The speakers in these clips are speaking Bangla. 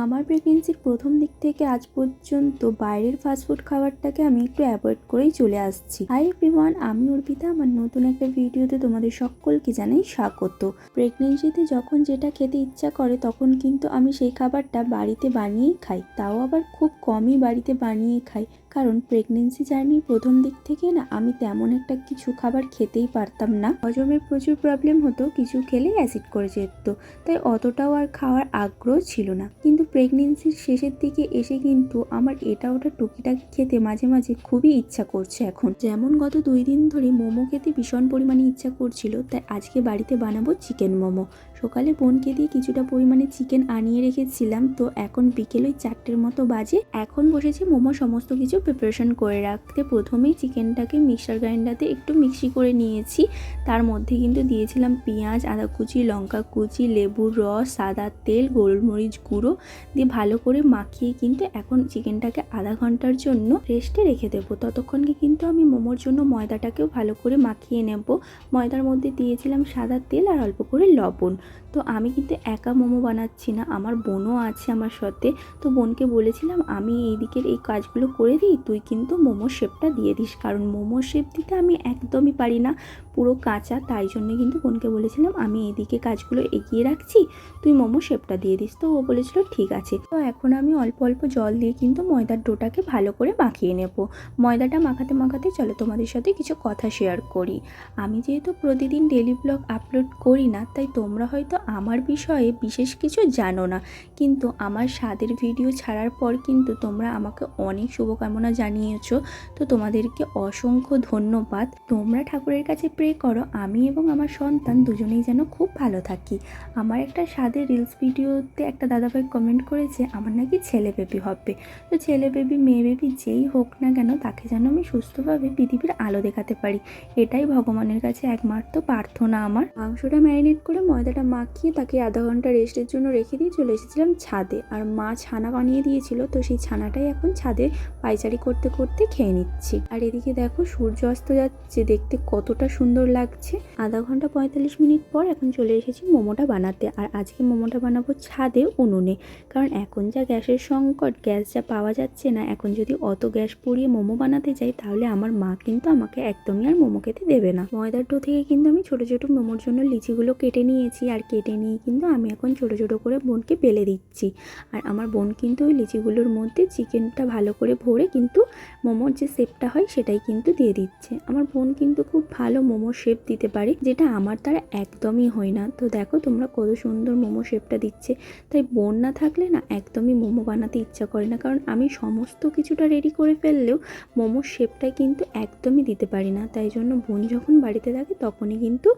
আমার প্রেগনেন্সির প্রথম দিক থেকে আজ পর্যন্ত বাইরের ফাস্টফুড খাবারটাকে আমি একটু অ্যাভয়েড করেই চলে আসছি। হাই এভরিওয়ান, আমি অর্পিতা। আমার নতুন একটা ভিডিওতে তোমাদের সকলকে জানাই স্বাগত। প্রেগনেন্সিতে যখন যেটা খেতে ইচ্ছা করে তখন কিন্তু আমি সেই খাবারটা বাড়িতে বানিয়েই খাই, তাও আবার খুব কমই বাড়িতে বানিয়ে খাই। কারণ প্রেগনেন্সি জার্নির প্রথম দিক থেকে না আমি তেমন একটা কিছু খাবার খেতেই পারতাম না। হজমের প্রচুর প্রবলেম হতো, কিছু খেলে অ্যাসিড করে যেত, তাই অতটাও আর খাওয়ার আগ্রহ ছিল না। কিন্তু প্রেগনেন্সির শেষের দিকে এসে কিন্তু আমার এটা ওটা টুকিটাকি খেতে মাঝে মাঝে খুবই ইচ্ছা করছে এখন। যেমন গত 2 দিন ধরে মোমো খেতে ভীষণ পরিমাণে ইচ্ছা করছিল, তাই আজকে বাড়িতে বানাবো চিকেন মোমো। সকালে বোনকে দিয়ে কিছুটা পরিমাণে চিকেন আনিয়ে রেখেছিলাম, তো এখন বিকেল ওই 4টের মতো বাজে। এখন বসেছি মোমো সমস্ত কিছু প্রিপারেশন করে রাখতে। প্রথমেই চিকেনটাকে মিক্সার গ্রাইন্ডারে একটু মিক্সি করে নিয়েছি। তার মধ্যে কিন্তু দিয়েছিলাম পেঁয়াজ, আদা কুচি, লঙ্কা কুচি, লেবুর রস, সাদা তেল, গোলমরিচ গুঁড়ো দিয়ে ভালো করে মাখিয়ে কিন্তু এখন চিকেনটাকে আধা ঘন্টার জন্য রেস্টে রেখে দেবো। ততক্ষণকে কিন্তু আমি মোমোর জন্য ময়দাটাকেও ভালো করে মাখিয়ে নেব। ময়দার মধ্যে দিয়েছিলাম সাদা তেল আর অল্প করে লবণ। তো আমি কিন্তু একা মোমো বানাচ্ছি না, আমার বোনও আছে আমার সাথে। তো বোনকে বলেছিলাম আমি এই দিকের এই কাজগুলো করে দিই, তুই কিন্তু মোমোর শেপটা দিয়ে দিস। কারণ মোমোর শেপ দিতে আমি একদমই পারি না, পুরো কাঁচা। তাই জন্য কিন্তু বোনকে বলেছিলাম আমি এইদিকে কাজগুলো এগিয়ে রাখছি, তুই মোমো শেপটা দিয়ে দিস। তো ও বলেছিল ঠিক আছে। তো এখন আমি অল্প অল্প জল দিয়ে কিন্তু ময়দার ডোটাকে ভালো করে মাখিয়ে নেব। ময়দাটা মাখাতে মাখাতে চলো তোমাদের সাথে কিছু কথা শেয়ার করি। আমি যেহেতু প্রতিদিন ডেলি ব্লগ আপলোড করি না, তাই তোমরা হয়তো আমার বিষয়ে বিশেষ কিছু জানো না, কিন্তু আমার স্বাদের ভিডিও ছাড়ার পর কিন্তু তোমরা আমাকে অনেক শুভকামনা জানিয়েছো। তো তোমাদেরকে অসংখ্য ধন্যবাদ। তোমরা ঠাকুরের কাছে প্রে করো আমি এবং আমার সন্তান দুজনেই যেন খুব ভালো থাকি। আমার একটা স্বাদের রিলস ভিডিওতে একটা দাদাভাই কমেন্ট করেছে আমার নাকি ছেলে বেবি হবে। তো ছেলে বেবি মেয়ে বেবি যেই হোক না কেন তাকে যেন আমি সুস্থভাবে পৃথিবীর আলো দেখাতে পারি, এটাই ভগবানের কাছে একমাত্র প্রার্থনা আমার। মাংসটা ম্যারিনেট করে ময়দাটা মাখিয়ে তাকে আধা ঘন্টা রেস্টের জন্য রেখে দিয়ে চলে এসেছিলাম ছাদে। আর মা ছানা বানিয়ে দিয়েছিল, তো সেই ছানাটাই এখন ছাদে পায়চারি করতে করতে খেয়ে নিচ্ছি। আর এদিকে দেখো সূর্য অস্ত যাচ্ছে, দেখতে কতটা সুন্দর লাগছে। আধা ঘন্টা 45 মিনিট পর এখন চলে এসেছি মোমোটা বানাতে। আর আজকে মোমোটা বানাবো ছাদে উনুনে, কারণ এখন যা গ্যাসের সংকট, গ্যাস যা পাওয়া যাচ্ছে না, এখন যদি অত গ্যাস পুড়িয়ে মোমো বানাতে যাই তাহলে আমার মা কিন্তু আমাকে একদমই আর মোমো খেতে দেবে না। ময়দার ডো থেকে কিন্তু আমি ছোট ছোট মোমোর জন্য লিচিগুলো কেটে নিয়েছি, আর কেটে নিয়ে কিন্তু আমি এখন ছোট ছোট করে বোনকে বেলে দিচ্ছি। আর আমার বোন কিন্তু ওই লিচিগুলোর মধ্যে চিকেনটা ভালো করে ভরে কিন্তু মোমোর যে শেপটা হয় সেটাই কিন্তু দিয়ে দিচ্ছে। আমার বোন কিন্তু খুব ভালো মোমোর শেপ দিতে পারে, যেটা আমার দ্বারা একদমই হয় না। তো দেখো তোমরা কত সুন্দর মোমো শেপটা দিচ্ছে। তাই বোন না থাকলে না একদমই মোমো বানাতে ইচ্ছা করে না, কারণ আমি সমস্ত কিছুটা রেডি করে ফেললেও মোমোর শেপটা কিন্তু একদমই দিতে পারি না। তাই জন্য বোন যখন বাড়িতে থাকে তখনই কিন্তু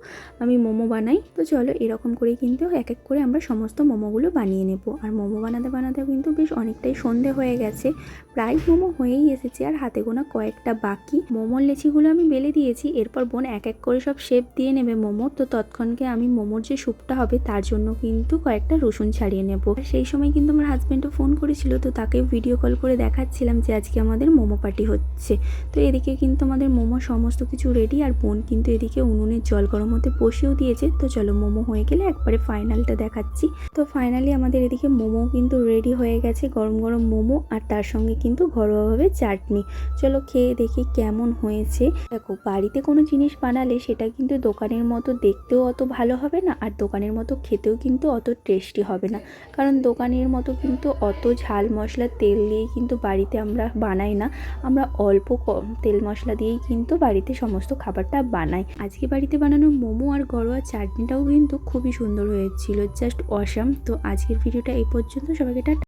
আমি মোমো বানাই। তো চলো এরকম করেই কিন্তু এক এক করে আমরা সমস্ত মোমোগুলো বানিয়ে নেব। আর মোমো বানাতে বানাতে কিন্তু বেশ অনেকটাই সন্ধে হয়ে গেছে, প্রায় মোমো হয়েই এসেছে, আর হাতে গোনা কয়েকটা বাকি। মোমোর লেচিগুলো আমি বেলে দিয়েছি, এরপর বোন এক এক করে সব শেপ দিয়ে নেবে মোমোর। তো তৎক্ষণকে আমি মোমোর যে স্যুপটা হবে তার জন্য কিন্তু কয়েকটা রসুন ছাড়িয়ে নেব। সেই সময় কিন্তু আমার হাজব্যান্ডও ফোন করেছিল, তো তাকে ভিডিও কল করে দেখাচ্ছিলাম যে আজকে আমাদের মোমো পার্টি হচ্ছে। তো এদিকে কিন্তু আমাদের মোমো সমস্ত কিছু রেডি, আর বোন কিন্তু এদিকে উনুনের জল গরম হতে বসিয়েও দিয়েছে। তো চলো মোমো হয়ে গেলে একবারে ফাইনালটা দেখাচ্ছি। তো ফাইনালি আমাদের এদিকে মোমো কিন্তু রেডি হয়ে গেছে, গরম গরম মোমো, আর তার সঙ্গে কিন্তু ঘরোয়াভাবে চাটনি। চলো খেয়ে দেখি কেমন হয়েছে। দেখো বাড়িতে কোনো জিনিস বানালে সেটা কিন্তু দোকানের মতো দেখতেও অত ভালো হবে না, আর দোকানের মতো খেতেও কিন্তু অত টেস্টি হবে না। কারণ দোকানের মতো কিন্তু অত ঝাল মশলা তেল দিয়েই কিন্তু বাড়িতে আমরা বানাই না, আমরা অল্প কম তেল মশলা দিয়েই কিন্তু বাড়িতে সমস্ত খাবারটা বানাই। আজকে বাড়িতে বানানো মোমো আর ঘরোয়া চাটনিটাও কিন্তু খুবই সুন্দর হয়েছিল, জাস্ট অসাম। তো আজকের ভিডিওটা এই পর্যন্ত, সবাইকে টাটা।